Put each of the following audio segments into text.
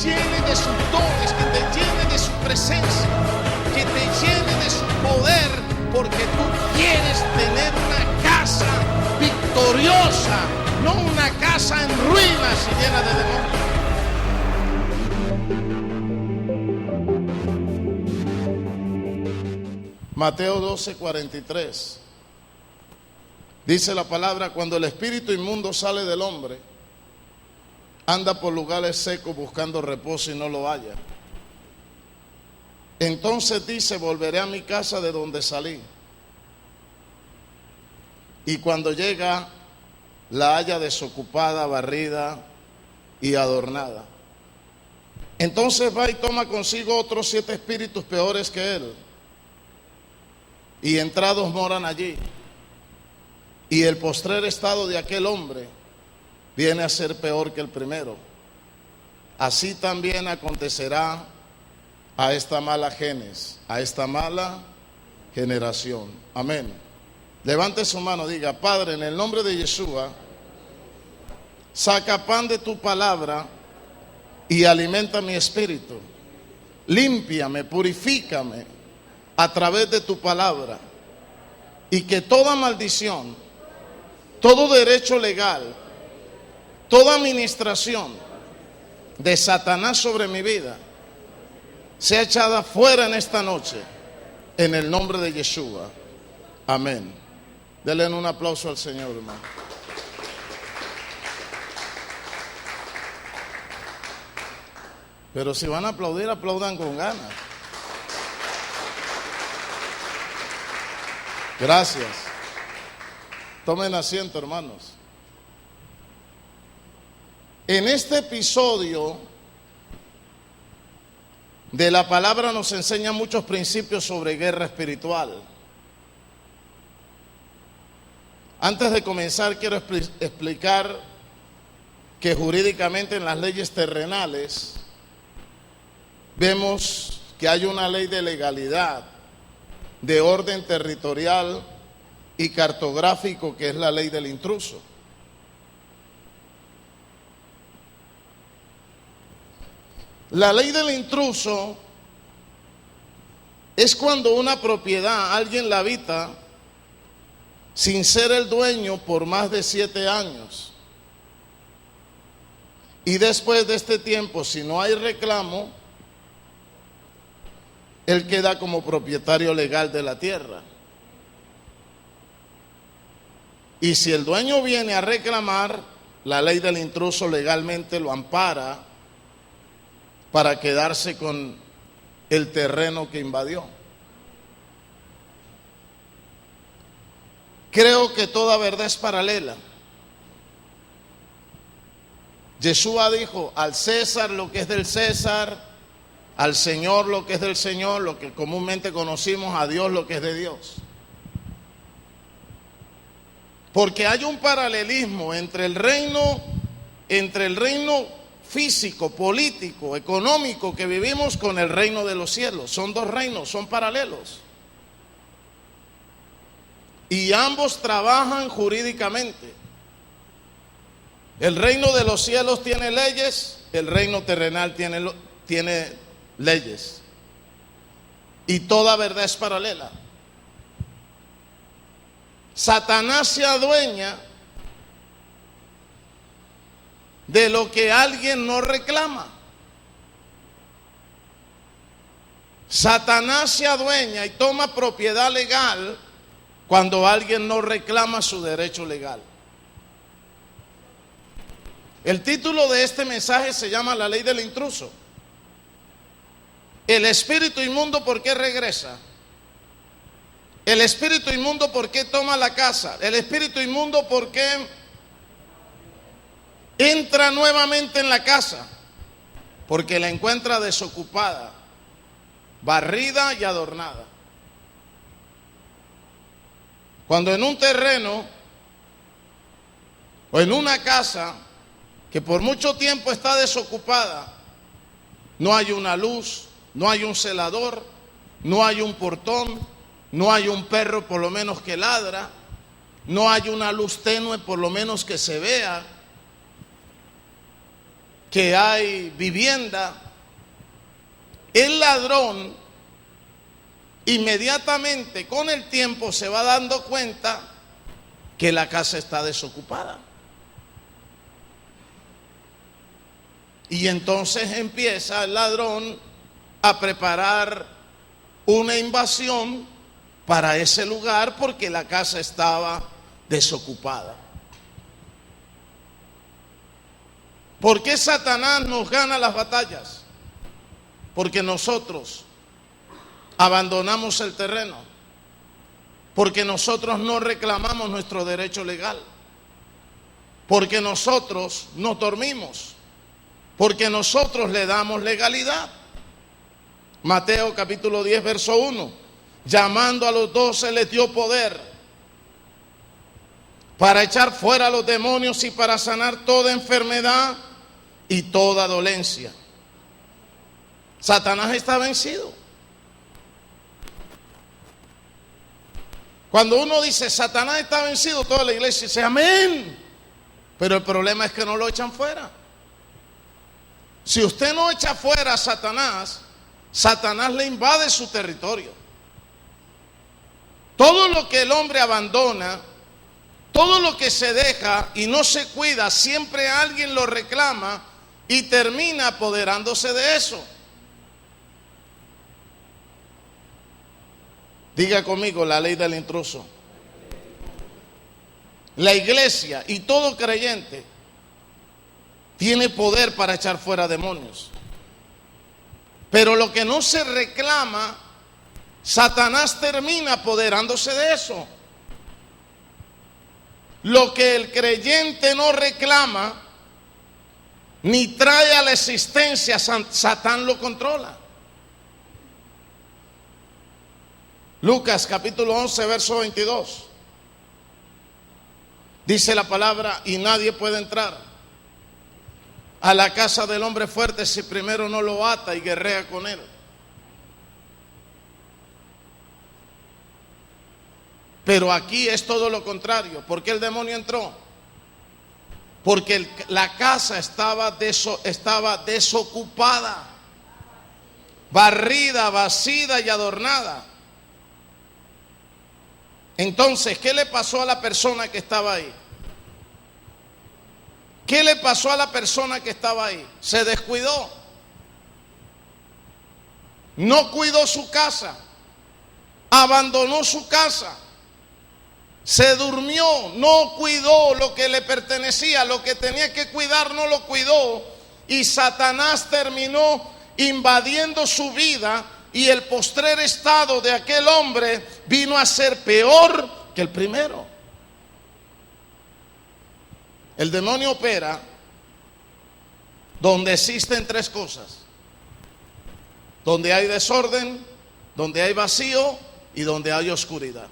llene de sus dones, que te llene de su presencia, que te llene de su poder, porque tú quieres tener una casa victoriosa, no una casa en ruinas y llena de demonios. Mateo 12:43. Dice la palabra: cuando el espíritu inmundo sale del hombre, anda por lugares secos buscando reposo y no lo halla. Entonces dice: volveré a mi casa de donde salí. Y cuando llega, la halla desocupada, barrida y adornada. Entonces va y toma consigo otros 7 espíritus peores que él, y entrados moran allí. Y el postrer estado de aquel hombre viene a ser peor que el primero. Así también acontecerá a esta mala genes, a esta mala generación. Amén. Levante su mano, diga: Padre, en el nombre de Yeshua, saca pan de tu palabra y alimenta mi espíritu. Límpiame, purifícame a través de tu palabra, y que toda maldición, todo derecho legal, toda administración de Satanás sobre mi vida sea echada fuera en esta noche, en el nombre de Yeshua. Amén. Denle un aplauso al Señor, hermano. Pero si van a aplaudir, aplaudan con ganas. Gracias. Tomen asiento, hermanos. En este episodio de la palabra nos enseña muchos principios sobre guerra espiritual. Antes de comenzar, quiero explicar que jurídicamente en las leyes terrenales vemos que hay una ley de legalidad, de orden territorial y cartográfico, que es la ley del intruso. La ley del intruso es cuando una propiedad alguien la habita sin ser el dueño por más de 7 años. Y después de este tiempo, si no hay reclamo, él queda como propietario legal de la tierra. Y si el dueño viene a reclamar, la ley del intruso legalmente lo ampara para quedarse con el terreno que invadió. Creo que toda verdad es paralela. Yeshua dijo: al César lo que es del César, al Señor lo que es del Señor, lo que comúnmente conocimos, a Dios lo que es de Dios. Porque hay un paralelismo entre el reino físico, político, económico que vivimos con el reino de los cielos. Son 2 reinos, son paralelos. Y ambos trabajan jurídicamente. El reino de los cielos tiene leyes, el reino terrenal tiene leyes. Y toda verdad es paralela. Satanás se adueña de lo que alguien no reclama. Satanás se adueña y toma propiedad legal cuando alguien no reclama su derecho legal. El título de este mensaje se llama La ley del intruso. El espíritu inmundo, ¿por qué regresa? El espíritu inmundo, ¿por qué toma la casa? El espíritu inmundo, ¿por qué entra nuevamente en la casa? Porque la encuentra desocupada, barrida y adornada. Cuando en un terreno o en una casa que por mucho tiempo está desocupada, no hay una luz, no hay un celador, no hay un portón, no hay un perro por lo menos que ladra, no hay una luz tenue por lo menos que se vea, que hay vivienda, el ladrón inmediatamente con el tiempo se va dando cuenta que la casa está desocupada. Y entonces empieza el ladrón a preparar una invasión para ese lugar porque la casa estaba desocupada. ¿Por qué Satanás nos gana las batallas? Porque nosotros abandonamos el terreno, porque nosotros no reclamamos nuestro derecho legal, porque nosotros no dormimos, porque nosotros le damos legalidad. Mateo capítulo 10 verso 1, llamando a los 12 les dio poder para echar fuera a los demonios y para sanar toda enfermedad y toda dolencia. Satanás está vencido. Cuando uno dice Satanás está vencido, toda la iglesia dice amén. Pero el problema es que no lo echan fuera. Si usted no echa fuera a Satanás, Satanás le invade su territorio. Todo lo que el hombre abandona, todo lo que se deja y no se cuida, siempre alguien lo reclama y termina apoderándose de eso. Diga conmigo la ley del intruso. La iglesia y todo creyente tiene poder para echar fuera demonios. Pero lo que no se reclama, Satanás termina apoderándose de eso. Lo que el creyente no reclama ni trae a la existencia, Satán lo controla. Lucas capítulo 11 verso 22. Dice la palabra, y nadie puede entrar a la casa del hombre fuerte si primero no lo ata y guerrea con él. Pero aquí es todo lo contrario. ¿Por qué el demonio entró? Porque la casa estaba desocupada, barrida, vacida y adornada. Entonces, ¿qué le pasó a la persona que estaba ahí? ¿Qué le pasó a la persona que estaba ahí? Se descuidó. No cuidó su casa. Abandonó su casa. Se durmió. No cuidó lo que le pertenecía. Lo que tenía que cuidar no lo cuidó. Y Satanás terminó invadiendo su vida. Y el postrer estado de aquel hombre vino a ser peor que el primero. El demonio opera donde existen tres cosas: donde hay desorden, donde hay vacío y donde hay oscuridad.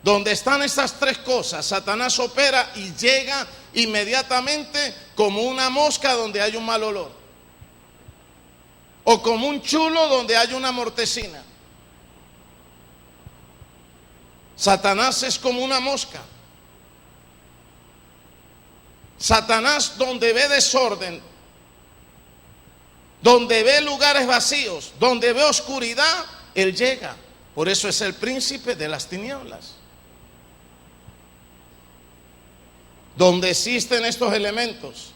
Donde están estas tres cosas, Satanás opera y llega inmediatamente como una mosca donde hay un mal olor, o como un chulo donde hay una mortecina. Satanás es como una mosca. Satanás, donde ve desorden, donde ve lugares vacíos, donde ve oscuridad, él llega. Por eso es el príncipe de las tinieblas. Donde existen estos elementos,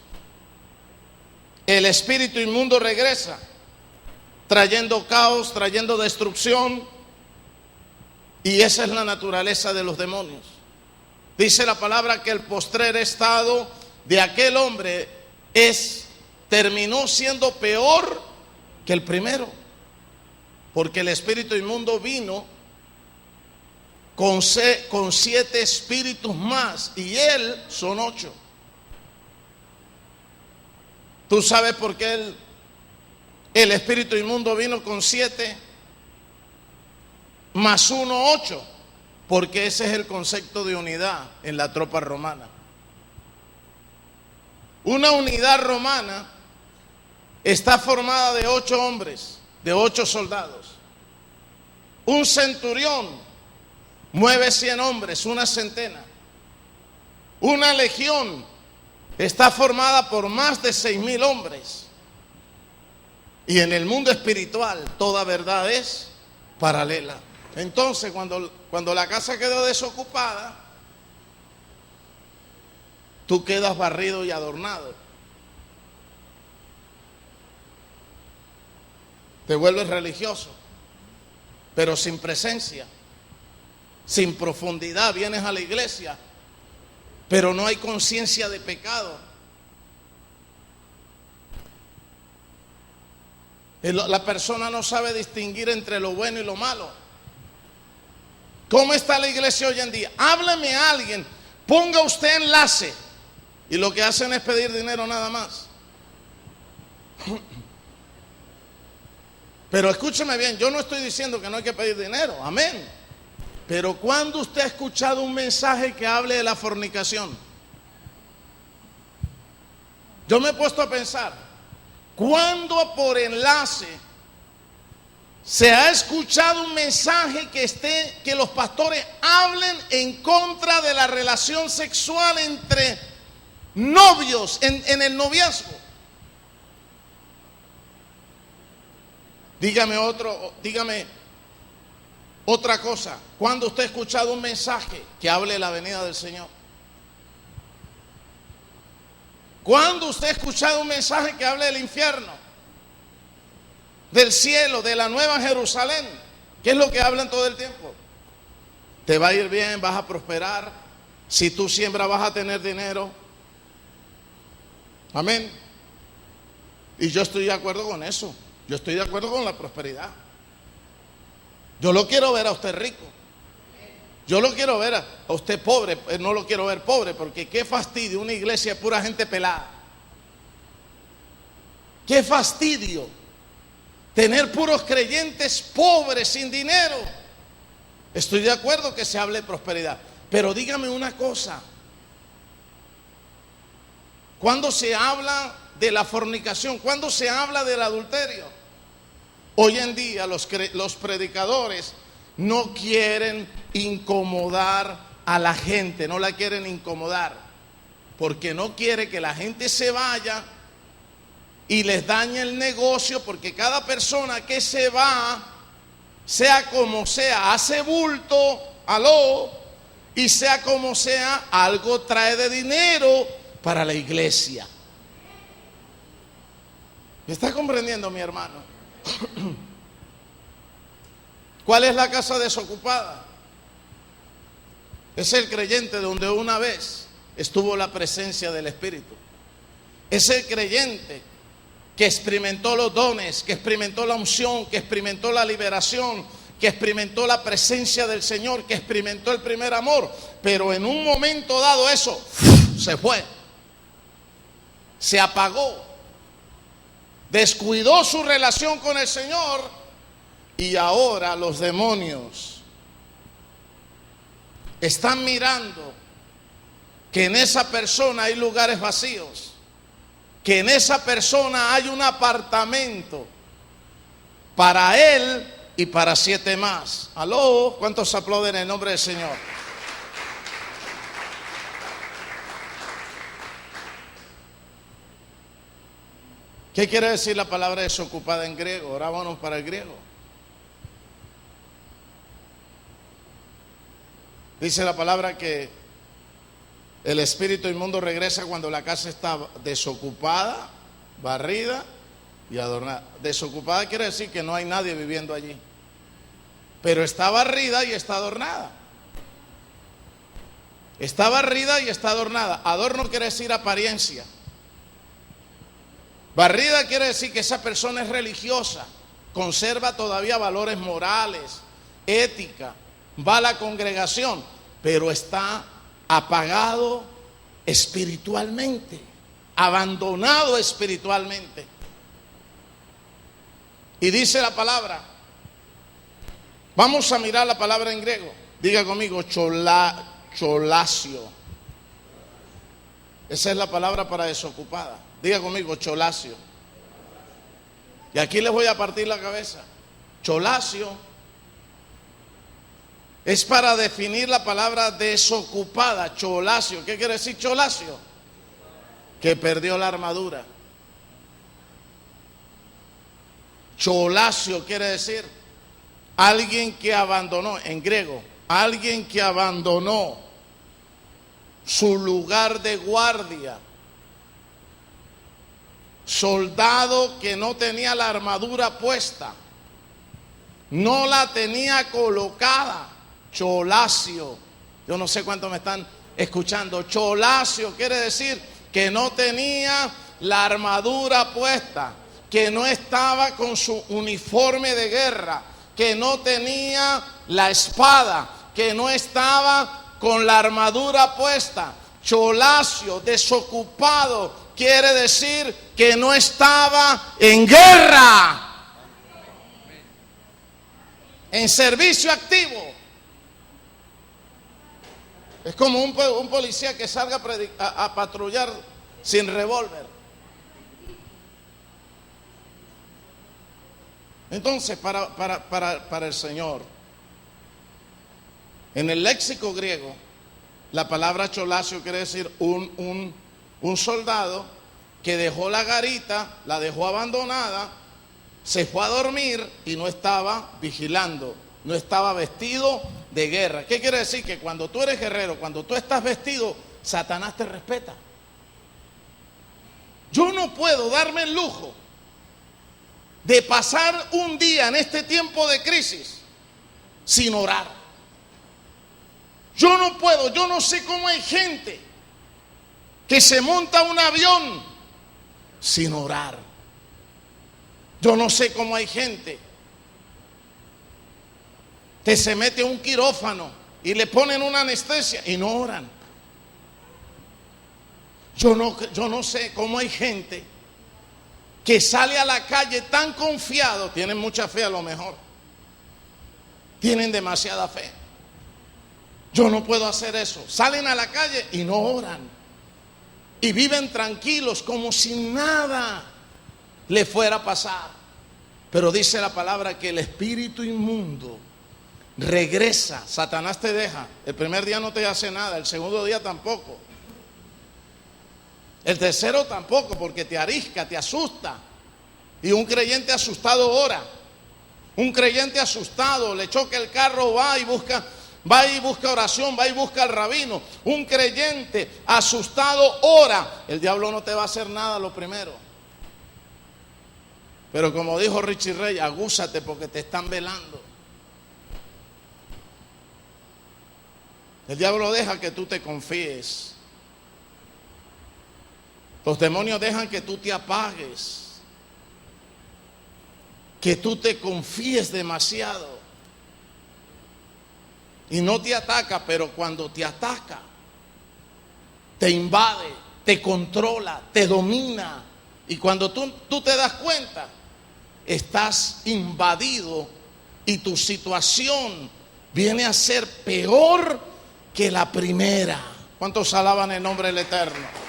el espíritu inmundo regresa, trayendo caos, trayendo destrucción. Y esa es la naturaleza de los demonios. Dice la palabra que el postrer estado de aquel hombre terminó siendo peor que el primero, porque el espíritu inmundo vino con 7 espíritus más, y él son 8. ¿Tú sabes por qué el espíritu inmundo vino con 7 más 1, 8? Porque ese es el concepto de unidad en la tropa romana. Una unidad romana está formada de 8 hombres, de 8 soldados. Un centurión mueve 100 hombres, una centena. Una legión está formada por más de 6,000 hombres. Y en el mundo espiritual toda verdad es paralela. Entonces cuando la casa quedó desocupada, tú quedas barrido y adornado. Te vuelves religioso, pero sin presencia, sin profundidad. Vienes a la iglesia, pero no hay conciencia de pecado. La persona no sabe distinguir entre lo bueno y lo malo. ¿Cómo está la iglesia hoy en día? Háblame a alguien, ponga usted enlace, y lo que hacen es pedir dinero nada más. Pero escúcheme bien, yo no estoy diciendo que no hay que pedir dinero, amén. Pero ¿cuándo usted ha escuchado un mensaje que hable de la fornicación? Yo me he puesto a pensar, ¿cuándo por enlace se ha escuchado un mensaje que los pastores hablen en contra de la relación sexual entre novios en el noviazgo? Dígame otra cosa. ¿Cuándo usted ha escuchado un mensaje que hable de la venida del Señor? ¿Cuándo usted ha escuchado un mensaje que hable del infierno, del cielo, de la nueva Jerusalén? ¿Qué es lo que hablan todo el tiempo? Te va a ir bien, vas a prosperar. Si tú siembras vas a tener dinero. Amén. Y yo estoy de acuerdo con eso. Yo estoy de acuerdo con la prosperidad. Yo lo quiero ver a usted rico. Yo lo quiero ver a usted pobre. No lo quiero ver pobre, porque qué fastidio una iglesia de pura gente pelada. Qué fastidio tener puros creyentes pobres sin dinero. Estoy de acuerdo que se hable de prosperidad, pero dígame una cosa. ¿Cuándo se habla de la fornicación? ¿Cuándo se habla del adulterio? Hoy en día los predicadores no quieren incomodar a la gente, no la quieren incomodar, porque no quiere que la gente se vaya y les dañe el negocio, porque cada persona que se va, sea como sea, hace bulto, y sea como sea, algo trae de dinero para la iglesia. ¿Me está comprendiendo, mi hermano? ¿Cuál es la casa desocupada? Es el creyente donde una vez estuvo la presencia del Espíritu. Es el creyente que experimentó los dones, que experimentó la unción, que experimentó la liberación, que experimentó la presencia del Señor, que experimentó el primer amor. Pero en un momento dado eso se fue, se apagó, descuidó su relación con el Señor, y ahora los demonios están mirando que en esa persona hay lugares vacíos, que en esa persona hay un apartamento para él y para 7 más. ¿Aló? ¿Cuántos aplauden en el nombre del Señor? ¿Qué quiere decir la palabra desocupada en griego? Ahora vamos para el griego. Dice la palabra que el espíritu inmundo regresa cuando la casa está desocupada, barrida y adornada. Desocupada quiere decir que no hay nadie viviendo allí, pero está barrida y está adornada. Está barrida y está adornada. Adorno quiere decir apariencia. Barrida quiere decir que esa persona es religiosa, conserva todavía valores morales, ética, va a la congregación, pero está apagado espiritualmente, abandonado espiritualmente. Y dice la palabra, vamos a mirar la palabra en griego. Diga conmigo, cholasio. Esa es la palabra para desocupada. Diga conmigo, cholasio. Y aquí les voy a partir la cabeza. Cholasio es para definir la palabra desocupada. Cholasio. ¿Qué quiere decir cholasio? que perdió la armadura. Cholasio quiere decir alguien que abandonó, en griego, alguien que abandonó su lugar de guardia. Soldado que no tenía la armadura puesta, no la tenía colocada. Cholasio, yo no sé cuántos me están escuchando. Cholasio quiere decir que no tenía la armadura puesta, que no estaba con su uniforme de guerra, que no tenía la espada, que no estaba con la armadura puesta. Cholasio, desocupado, quiere decir que no estaba en guerra, en servicio activo. Es como un policía que salga a patrullar sin revólver. Entonces, para el Señor, en el léxico griego, la palabra cholasio quiere decir un soldado que dejó la garita, la dejó abandonada, se fue a dormir y no estaba vigilando, no estaba vestido de guerra. ¿Qué quiere decir? Que cuando tú eres guerrero, cuando tú estás vestido, Satanás te respeta. Yo no puedo darme el lujo de pasar un día en este tiempo de crisis sin orar. Yo no puedo, yo no sé cómo hay gente que se monta un avión sin orar. Yo no sé cómo hay gente que se mete a un quirófano y le ponen una anestesia y no oran. Yo no sé cómo hay gente que sale a la calle tan confiado. Tienen mucha fe a lo mejor, tienen demasiada fe. Yo no puedo hacer eso. Salen a la calle y no oran, y viven tranquilos como si nada le fuera a pasar. Pero dice la palabra que el espíritu inmundo regresa. Satanás te deja. El primer día no te hace nada, el segundo día tampoco, el tercero tampoco, porque te arisca, te asusta. Y un creyente asustado ora. Un creyente asustado le choca el carro, va y busca oración, va y busca al rabino. Un creyente asustado ora. El diablo no te va a hacer nada lo primero, pero como dijo Richie Rey, agúzate porque te están velando. El diablo deja que tú te confíes. Los demonios dejan que tú te apagues, que tú te confíes demasiado. Y no te ataca, pero cuando te ataca, te invade, te controla, te domina. Y cuando tú te das cuenta, estás invadido y tu situación viene a ser peor que la primera. ¿Cuántos alaban el nombre del Eterno?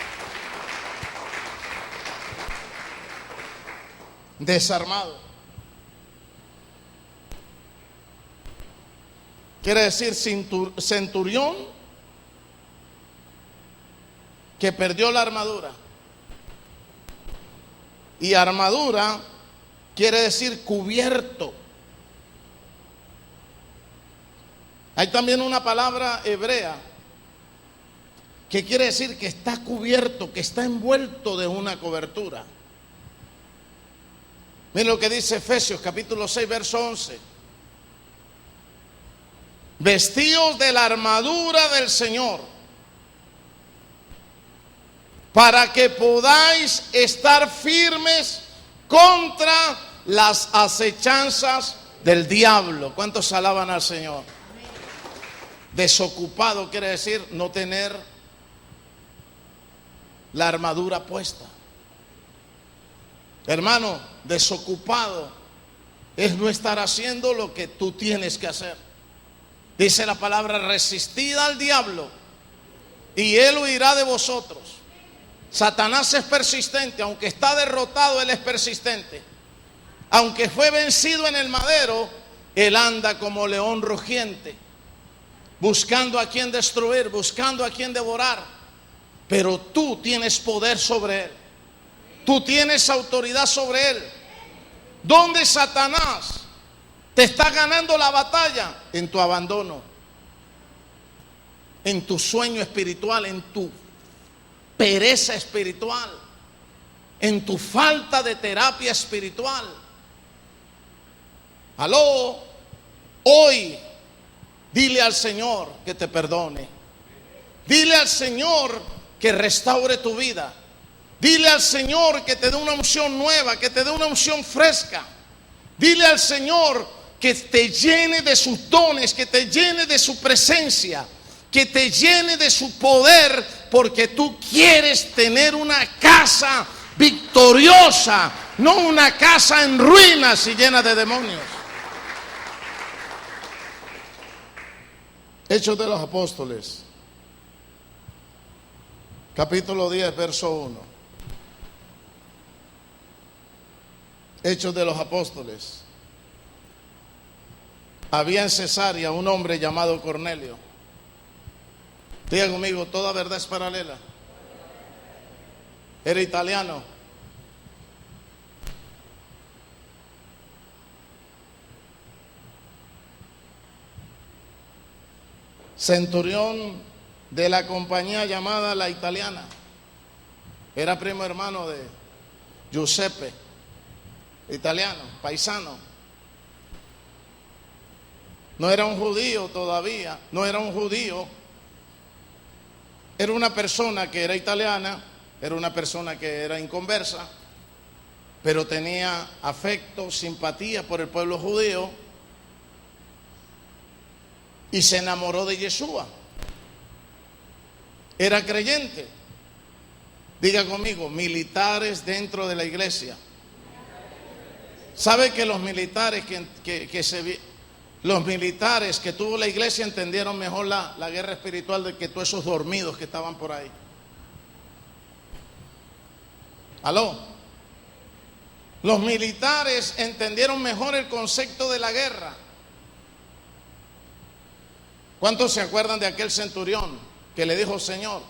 Desarmado quiere decir centurión que perdió la armadura. Y armadura quiere decir cubierto. Hay también una palabra hebrea que quiere decir que está cubierto, que está envuelto de una cobertura. Miren lo que dice Efesios capítulo 6 verso 11. Vestíos de la armadura del Señor, para que podáis estar firmes contra las acechanzas del diablo. ¿Cuántos alaban al Señor? Desocupado quiere decir no tener la armadura puesta. Hermano, desocupado es no estar haciendo lo que tú tienes que hacer. Dice la palabra: resistid al diablo y él huirá de vosotros. Satanás es persistente, aunque está derrotado, él es persistente. Aunque fue vencido en el madero, él anda como león rugiente, buscando a quien destruir, buscando a quien devorar. pero tú tienes poder sobre él. Tú tienes autoridad sobre él. ¿Dónde Satanás te está ganando la batalla? En tu abandono, en tu sueño espiritual, en tu pereza espiritual, en tu falta de terapia espiritual. Aló, hoy dile al Señor que te perdone. Dile al Señor que restaure tu vida. Dile al Señor que te dé una unción nueva, que te dé una unción fresca. Dile al Señor que te llene de sus dones, que te llene de su presencia, que te llene de su poder, porque tú quieres tener una casa victoriosa, no una casa en ruinas y llena de demonios. Hechos de los Apóstoles, capítulo 10, verso 1. Hechos de los Apóstoles. Había en Cesarea un hombre llamado Cornelio. Diga conmigo, toda verdad es paralela. Era italiano. Centurión de la compañía llamada La Italiana. Era primo hermano de Giuseppe, italiano, paisano. No era un judío todavía, no era un judío. Era una persona que era italiana, era una persona que era inconversa, pero tenía afecto, simpatía por el pueblo judío y se enamoró de Yeshua. Era creyente. Diga conmigo, militares dentro de la iglesia. ¿Sabe que los militares los militares que tuvo la iglesia entendieron mejor la guerra espiritual de que todos esos dormidos que estaban por ahí? ¿Aló? Los militares entendieron mejor el concepto de la guerra. ¿Cuántos se acuerdan de aquel centurión que le dijo: Señor,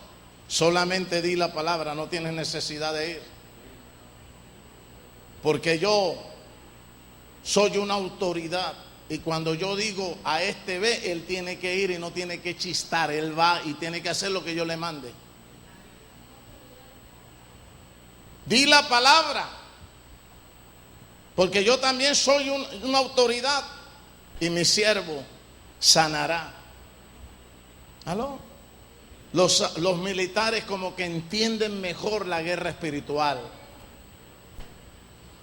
solamente di la palabra, no tienes necesidad de ir, porque yo soy una autoridad, y cuando yo digo a este ve, él tiene que ir y no tiene que chistar, él va y tiene que hacer lo que yo le mande. Di la palabra, porque yo también soy una autoridad y mi siervo sanará. ¿Aló? Los militares como que entienden mejor la guerra espiritual.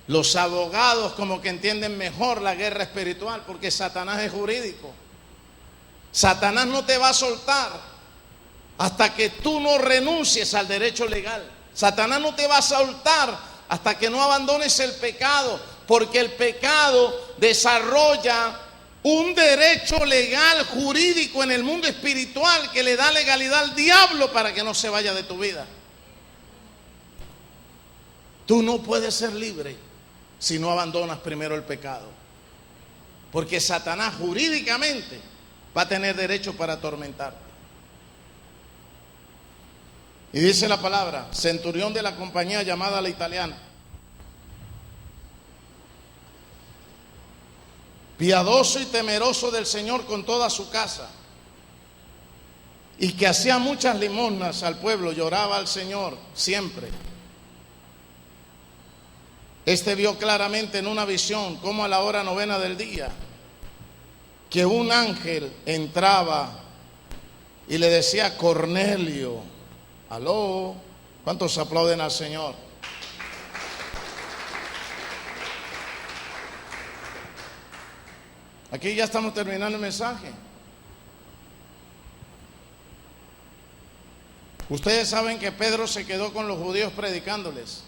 Los abogados como que entienden mejor la guerra espiritual, porque Satanás es jurídico. Satanás no te va a soltar hasta que tú no renuncies al derecho legal. Satanás no te va a soltar hasta que no abandones el pecado, porque el pecado desarrolla un derecho legal jurídico en el mundo espiritual que le da legalidad al diablo para que no se vaya de tu vida. Tú no puedes ser libre si no abandonas primero el pecado, porque Satanás jurídicamente va a tener derecho para atormentarte. Y dice la palabra: centurión de la compañía llamada La Italiana, piadoso y temeroso del Señor con toda su casa, y que hacía muchas limosnas al pueblo, lloraba al Señor siempre. Este vio claramente en una visión, como a la hora 9 del día, que un ángel entraba y le decía: Cornelio. Aló, ¿cuántos aplauden al Señor? Aquí ya estamos terminando el mensaje. Ustedes saben que Pedro se quedó con los judíos predicándoles,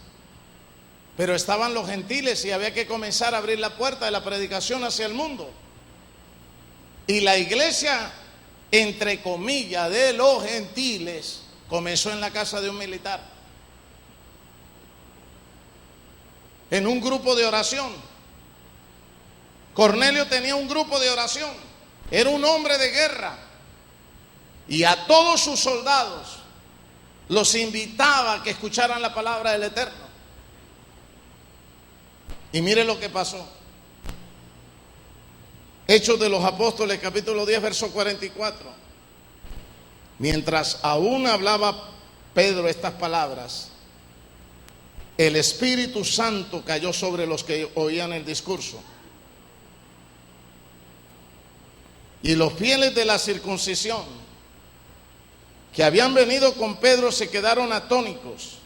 pero estaban los gentiles y había que comenzar a abrir la puerta de la predicación hacia el mundo. Y la iglesia, entre comillas, de los gentiles, comenzó en la casa de un militar, en un grupo de oración. Cornelio tenía un grupo de oración, era un hombre de guerra, y a todos sus soldados los invitaba a que escucharan la palabra del Eterno. Y mire lo que pasó. Hechos de los Apóstoles, capítulo 10, verso 44. Mientras aún hablaba Pedro estas palabras, el Espíritu Santo cayó sobre los que oían el discurso. Y los fieles de la circuncisión que habían venido con Pedro se quedaron atónitos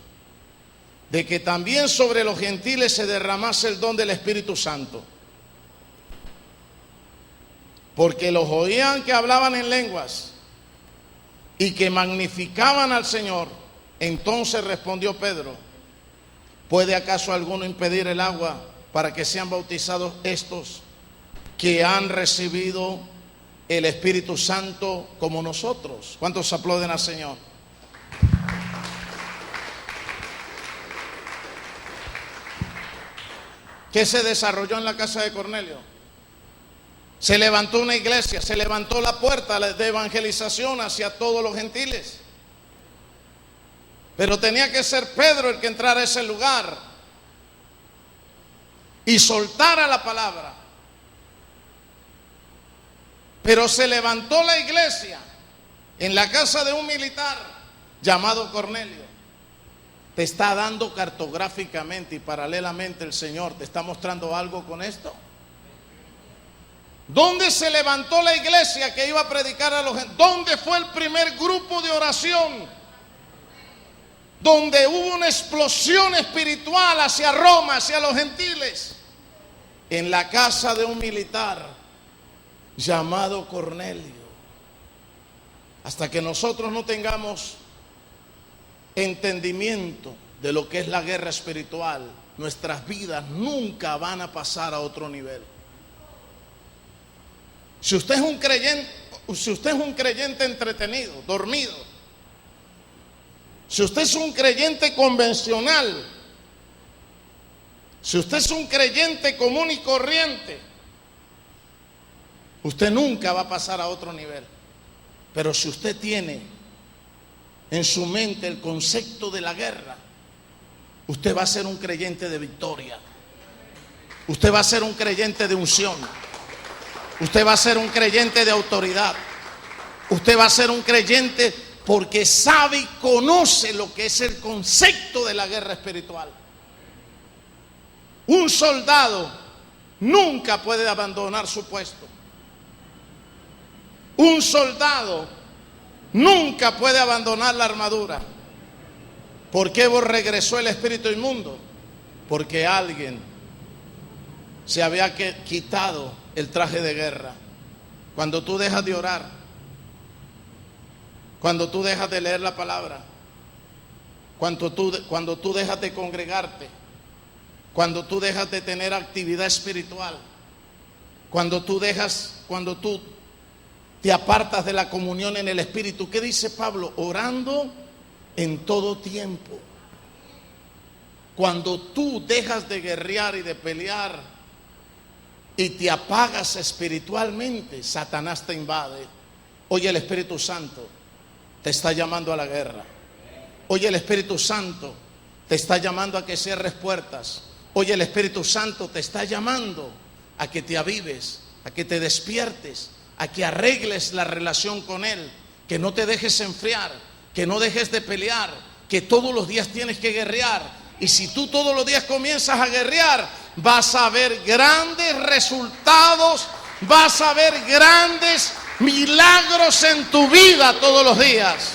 de que también sobre los gentiles se derramase el don del Espíritu Santo, porque los oían que hablaban en lenguas y que magnificaban al Señor. Entonces respondió Pedro: ¿puede acaso alguno impedir el agua para que sean bautizados estos que han recibido el Espíritu Santo como nosotros? ¿Cuántos aplauden al Señor? ¿Qué se desarrolló en la casa de Cornelio? Se levantó una iglesia, se levantó la puerta de evangelización hacia todos los gentiles. Pero tenía que ser Pedro el que entrara a ese lugar y soltara la palabra. Pero se levantó la iglesia en la casa de un militar llamado Cornelio. Te está dando cartográficamente y paralelamente el Señor te está mostrando algo con esto. ¿Dónde se levantó la iglesia que iba a predicar a los gentiles? ¿Dónde fue el primer grupo de oración? Donde hubo una explosión espiritual hacia Roma, hacia los gentiles. En la casa de un militar llamado Cornelio. Hasta que nosotros no tengamos entendimiento de lo que es la guerra espiritual, nuestras vidas nunca van a pasar a otro nivel. Si usted es un creyente entretenido, dormido, si usted es un creyente convencional, si usted es un creyente común y corriente, usted nunca va a pasar a otro nivel. Pero si usted tiene en su mente el concepto de la guerra, usted va a ser un creyente de victoria. Usted va a ser un creyente de unción. Usted va a ser un creyente de autoridad. Usted va a ser un creyente porque sabe y conoce lo que es el concepto de la guerra espiritual. Un soldado nunca puede abandonar su puesto. Un soldado nunca puede abandonar la armadura. ¿Por qué regresó el espíritu inmundo? Porque alguien se había quitado el traje de guerra. Cuando tú dejas de orar, cuando tú dejas de leer la palabra, cuando tú dejas de congregarte, cuando tú dejas de tener actividad espiritual, cuando tú te apartas de la comunión en el Espíritu. ¿Qué dice Pablo? Orando en todo tiempo. Cuando tú dejas de guerrear y de pelear y te apagas espiritualmente, Satanás te invade. Hoy el Espíritu Santo te está llamando a la guerra. Hoy el Espíritu Santo te está llamando a que cierres puertas. Hoy el Espíritu Santo te está llamando a que te avives, a que te despiertes, a que arregles la relación con Él, que no te dejes enfriar, que no dejes de pelear, que todos los días tienes que guerrear. Y si tú todos los días comienzas a guerrear, vas a ver grandes resultados, vas a ver grandes milagros en tu vida todos los días.